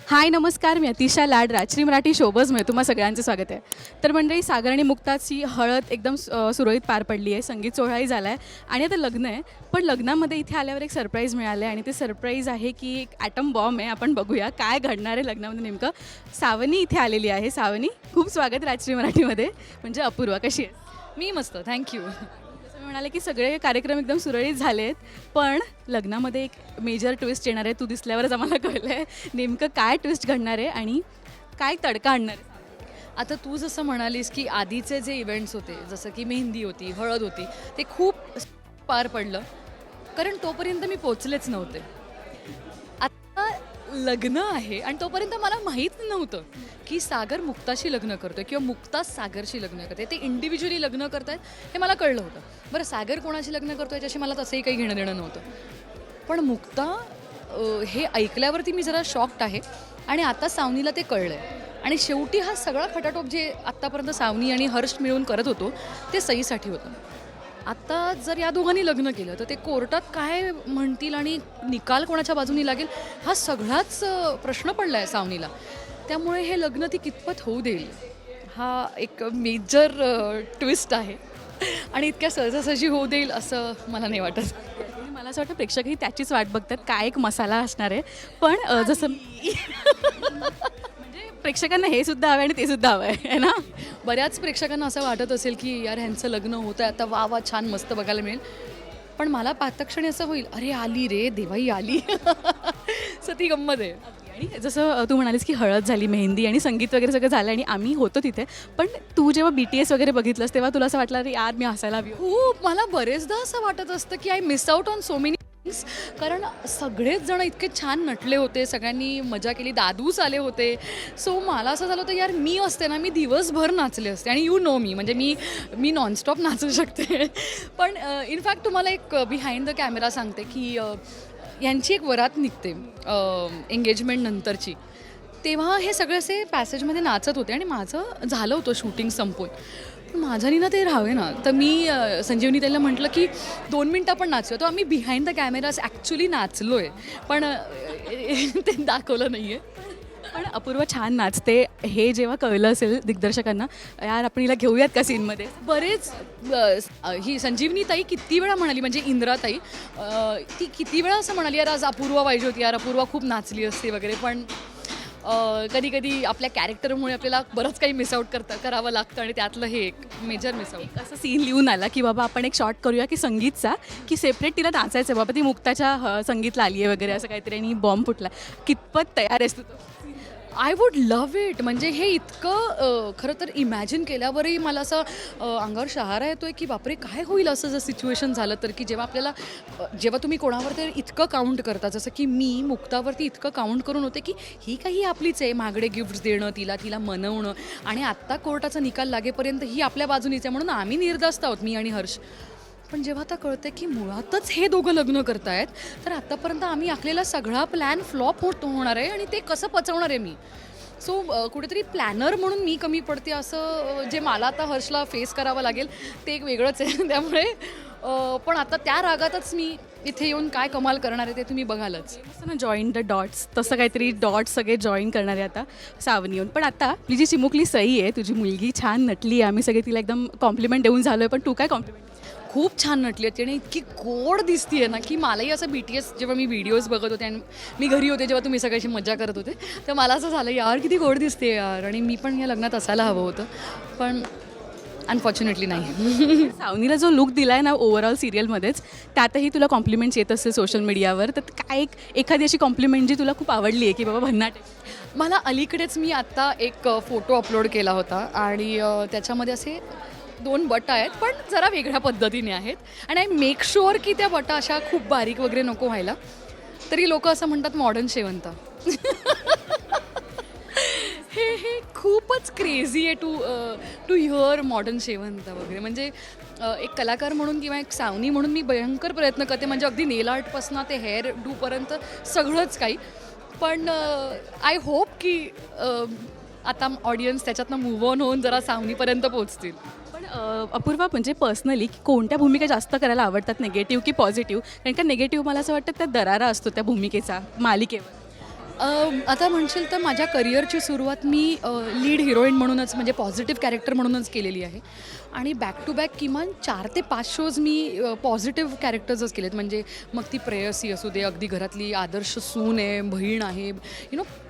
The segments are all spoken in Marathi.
हाय नमस्कार, मी अतिशा लाड राजश्री मराठी शोबजमध्ये तुम्हा सगळ्यांचं स्वागत आहे. तर मंडळी, सागर आणि मुक्ताची हळद एकदम सुरळीत पार पडली आहे, संगीत सोहळाही झाला आहे आणि आता लग्न आहे. पण लग्नामध्ये इथे आल्यावर एक सरप्राईज मिळालं आहे आणि ते सरप्राईज आहे की एक ॲटम बॉम्ब आहे. आपण बघूया काय घडणार आहे लग्नामध्ये नेमकं. सावनी इथे आलेली आहे. सावनी, खूप स्वागत राजश्री मराठीमध्ये. म्हणजे अपूर्वा, कशी आहे? मी मस्त, थँक्यू. जसं मी म्हणाले की सगळे कार्यक्रम एकदम सुरळीत झाले आहेत, पण लग्नामध्ये एक मेजर ट्विस्ट येणार आहे. तू दिसल्यावरच आम्हाला कळलं आहे नेमकं काय ट्विस्ट घडणार आहे आणि काय तडका आणणार आहे. आता तू जसं म्हणालीस की आधीचे जे इव्हेंट्स होते, जसं की मेहंदी होती, हळद होती, ते खूप पार पडलं, कारण तोपर्यंत मी पोचलेच नव्हते. आता लग्न आहे आणि तोपर्यंत मला माहीत नव्हतं की सागर मुक्ताशी लग्न करतोय किंवा मुक्ता सागरशी लग्न करते. ते इंडिव्हिज्युअली लग्न करतायत हे मला कळलं होतं. बरं, सागर कोणाशी लग्न करतोय याच्याशी मला तसंही काही घेणं देणं नव्हतं. पण मुक्ता हे ऐकल्यावरती मी जरा शॉक्ड आहे आणि आता सावनीला ते कळलं आहे. आणि शेवटी हा सगळा खटाटोप जे आत्तापर्यंत सावनी आणि हर्ष मिळून करत होतो ते सईसाठी होतं. आत्ता जर या दोघांनी लग्न केलं तर ते कोर्टात काय म्हणतील आणि निकाल कोणाच्या बाजूनी लागेल हा सगळाच प्रश्न पडला आहे सावनीला. त्यामुळे हे लग्न ती कितपत होऊ देईल हा एक मेजर ट्विस्ट आहे आणि इतक्या सहजासहजी होऊ देईल असं मला नाही वाटत. मला असं वाटतं प्रेक्षकही त्याचीच वाट बघतात, काय एक मसाला असणार आहे. पण जसं म्हणजे प्रेक्षकांना हे सुद्धा हवं आहे आणि ते सुद्धा हवं आहे ना. बऱ्याच प्रेक्षकांना असं वाटत असेल की यार ह्यांचं लग्न होतं आहे, आता वा वा छान मस्त बघायला मिळेल. पण मला पाहताक्षणी असं होईल, अरे आली रे देवाई आली. सो ती गंमत आहे. आणि जसं तू म्हणालीस की हळद झाली, मेहंदी आणि संगीत वगैरे सगळं झालं आणि आम्ही होतो तिथे. पण तू जेव्हा BTS वगैरे बघितलंस तेव्हा तुला असं वाटलं अरे यार मी हसायला हवी. खूप मला बरेचदा असं वाटत असतं की I miss out on so many things. कारण सगळेच जण इतके छान नटले होते, सगळ्यांनी मजा केली, दादूस आले होते. सो मला असं झालं होतं यार मी असते ना, मी दिवसभर नाचले असते. आणि यू नो मी म्हणजे मी नॉनस्टॉप नाचू शकते. पण इनफॅक्ट तुम्हाला एक बिहाइंड द कॅमेरा सांगते की यांची एक वरात निघते एंगेजमेंट नंतरची. तेव्हा हे सगळे असे पॅसेजमध्ये नाचत होते आणि माझं झालं होतं शूटिंग संपून. पण माझ्यानी ना ते राहावे ना, तर मी संजीवनी त्याला म्हटलं की 2 मिनटं आपण नाचूया. तो आम्ही बिहाइंड द कॅमेराज ॲक्च्युली नाचलो आहे, पण ते दाखवलं नाही आहे. पण अपूर्वा छान नाचते हे जेव्हा कळलं असेल दिग्दर्शकांना, यार आपण हिला घेऊयात का सीनमध्ये. बरेच ही संजीवनी ताई किती वेळा म्हणाली, म्हणजे इंद्रा ताई ती किती वेळा असं म्हणाली यार आज अपूर्वा पाहिजे होती, यार अपूर्वा खूप नाचली असते वगैरे. पण कधी कधी आपल्या कॅरेक्टरमुळे आपल्याला बरंच काही मिसआउट करावं लागतं आणि त्यातलं हे एक मेजर मिसआउट. असं सीन लिहून आला की बाबा आपण एक शॉट करूया की संगीतचा, की सेपरेट तिला नाचायचं बाबा, ती मुक्ताच्या संगीतला आली आहे वगैरे असं काहीतरी आणि बॉम्ब फुटला. कितपत तयार आहेस तू? I would love it. म्हणजे हे इतकं खरं तर इमॅजिन केल्यावरही मला असं अंगावर शहारा येतो आहे की बापरे काय होईल असं जर सिच्युएशन झालं तर. की जेव्हा तुम्ही कोणावर तर इतकं काउंट करता, जसं की मी मुक्तावरती इतकं काउंट करून होते की ही काही आपलीच आहे, महागडे गिफ्ट्स देणं, तिला मनवणं, आणि आत्ता कोर्टाचा निकाल लागेपर्यंत ही आपल्या बाजूनीच आहे म्हणून आम्ही निर्धास्त आहोत, मी आणि हर्ष. पण जेव्हा आता कळतं की मुळातच हे दोघं लग्न करतायत, तर आत्तापर्यंत आम्ही आखलेला सगळा प्लॅन फ्लॉप होणार आहे आणि ते कसं पचवणार आहे मी. सो कुठेतरी प्लॅनर म्हणून मी कमी पडते असं जे मला आता हर्षला फेस करावं लागेल ते एक वेगळंच आहे. त्यामुळे पण आता त्या रागातच मी इथे येऊन काय कमाल करणार आहे ते तुम्ही बघालच. असं ना जॉईन द डॉट्स, तसं काहीतरी डॉट्स सगळे जॉईन करणारे आता सावनी येऊन. पण आता आपली जी चिमुकली सई आहे, तुझी मुलगी छान नटली आहे, आम्ही सगळे तिला एकदम कॉम्प्लिमेंट देऊन झालो आहे. पण तू काय कॉम्प्लिमेंट? खूप छान नटली होती आणि इतकी गोड दिसती आहे ना की मलाही असं BTS जेव्हा मी व्हिडिओज बघत होते आणि मी घरी होते जेव्हा तुम्ही सगळ्याशी मजा करत होते, तर मला असं झालं यार किती गोड दिसते यार, आणि मी पण या लग्नात असायला हवं होतं. पण अनफॉर्च्युनेटली नाही. सावनीला जो लुक दिला आहे ना ओव्हरऑल सिरियलमध्येच, त्यातही तुला कॉम्प्लिमेंट्स येत असते सोशल मीडियावर, तर काय एखादी अशी कॉम्प्लिमेंट जी तुला खूप आवडली आहे की बाबा भन्नाट आहे? मला अलीकडेच मी आत्ता एक फोटो अपलोड केला होता आणि त्याच्यामध्ये असे 2 बटा आहेत, पण जरा वेगळ्या पद्धतीने आहेत. आणि आय मेक शुअर की त्या बटा अशा खूप बारीक वगैरे नको व्हायला. तरी लोक असं म्हणतात मॉडर्न शेवंत. हे खूपच क्रेझी आहे टू हिअर मॉडर्न शेवंत वगैरे. म्हणजे एक कलाकार म्हणून किंवा एक सावनी म्हणून मी भयंकर प्रयत्न करते, म्हणजे अगदी नेल आर्टपासून ते हेअर डूपर्यंत सगळंच काही. पण आय होप की आता ऑडियन्स त्याच्यातनं मूव्ह ऑन होऊन जरा सावनीपर्यंत पोहोचतील. पण अपूर्वा, म्हणजे पर्सनली कोणत्या भूमिका जास्त करायला आवडतात, निगेटिव्ह की पॉझिटिव्ह? कारण का निगेटिव्ह मला असं वाटतं त्यात दरारा असतो त्या भूमिकेचा मालिकेवर. आता म्हणशील तर माझ्या करिअरची सुरुवात मी लीड हिरोईन म्हणूनच म्हणजे पॉझिटिव्ह कॅरेक्टर म्हणूनच केलेली आहे आणि बॅक टू बॅक किमान 4 ते 5 शोज मी पॉझिटिव्ह कॅरेक्टर्सच केलेत. म्हणजे मग ती प्रेयसी असू दे, अगदी घरातली आदर्श सून आहे, बहीण आहे,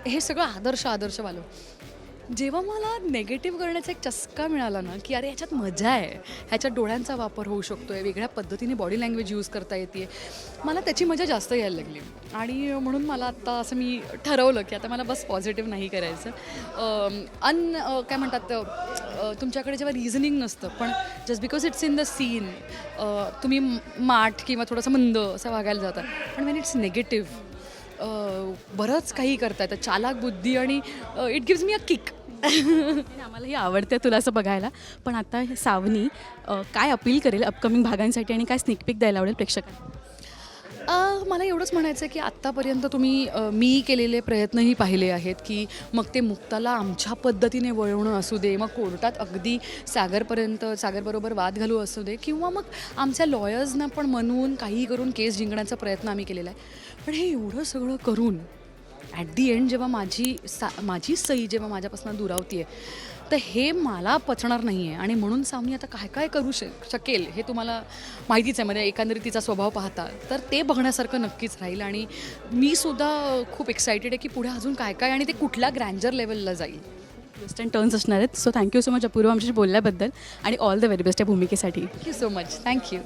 हे सगळं आदर्शवालं. जेव्हा मला नेगेटिव्ह करण्याचा एक चस्का मिळाला ना, की अरे ह्याच्यात मजा आहे, ह्याच्यात डोळ्यांचा वापर होऊ शकतो आहे, वेगळ्या पद्धतीने बॉडी लँग्वेज यूज करता येते, मला त्याची मजा जास्त यायला लागली. आणि म्हणून मला आत्ता असं मी ठरवलं की आता मला बस पॉझिटिव्ह नाही करायचं. काय म्हणतात, तुमच्याकडे जेव्हा रिझनिंग नसतं पण just because it's in the scene तुम्ही माठ किंवा थोडंसं मंद असं वागायला जातं. पण वेन इट्स निगेटिव्ह बरंच काही करता येतं, चालाक बुद्धी, आणि it gives me a kick. आणि आम्हालाही आवडतं तुला असं बघायला. पण आता हे सावनी काय अपील करेल अपकमिंग भागांसाठी आणि काय स्निक पीक द्यायला आवडेल प्रेक्षकांना? मला एवढंच म्हणायचं आहे की आत्तापर्यंत तुम्ही मी केलेले प्रयत्नही पाहिले आहेत, की मग ते मुक्ताला आमच्या पद्धतीने वळवणं असू दे, मग कोर्टात अगदी सागरबरोबर वाद घालू असू दे, किंवा मग आमच्या लॉयर्सना पण म्हणून काही करून केस जिंकण्याचा प्रयत्न आम्ही केलेला आहे. पण हे एवढं सगळं करून ॲट दी एंड जेव्हा माझी सई जेव्हा माझ्यापासून दुरावती आहे, तर हे मला पचणार नाही आहे. आणि म्हणून सावनी आता काय काय करू शकेल हे तुम्हाला माहितीच आहे. म्हणजे एकंदरीत तिचा स्वभाव पाहता तर ते बघण्यासारखं नक्कीच राहील. आणि मी सुद्धा खूप एक्सायटेड आहे की पुढे अजून काय काय आणि ते कुठल्या ग्रँजर लेवलला जाईल. ट्विस्ट अँड टर्न्स असणार आहेत. सो थँक्यू सो मच अपूर्व आमच्याशी बोलल्याबद्दल आणि ऑल द व्हेरी बेस्ट या भूमिकेसाठी. Thank you so much. थँक्यू.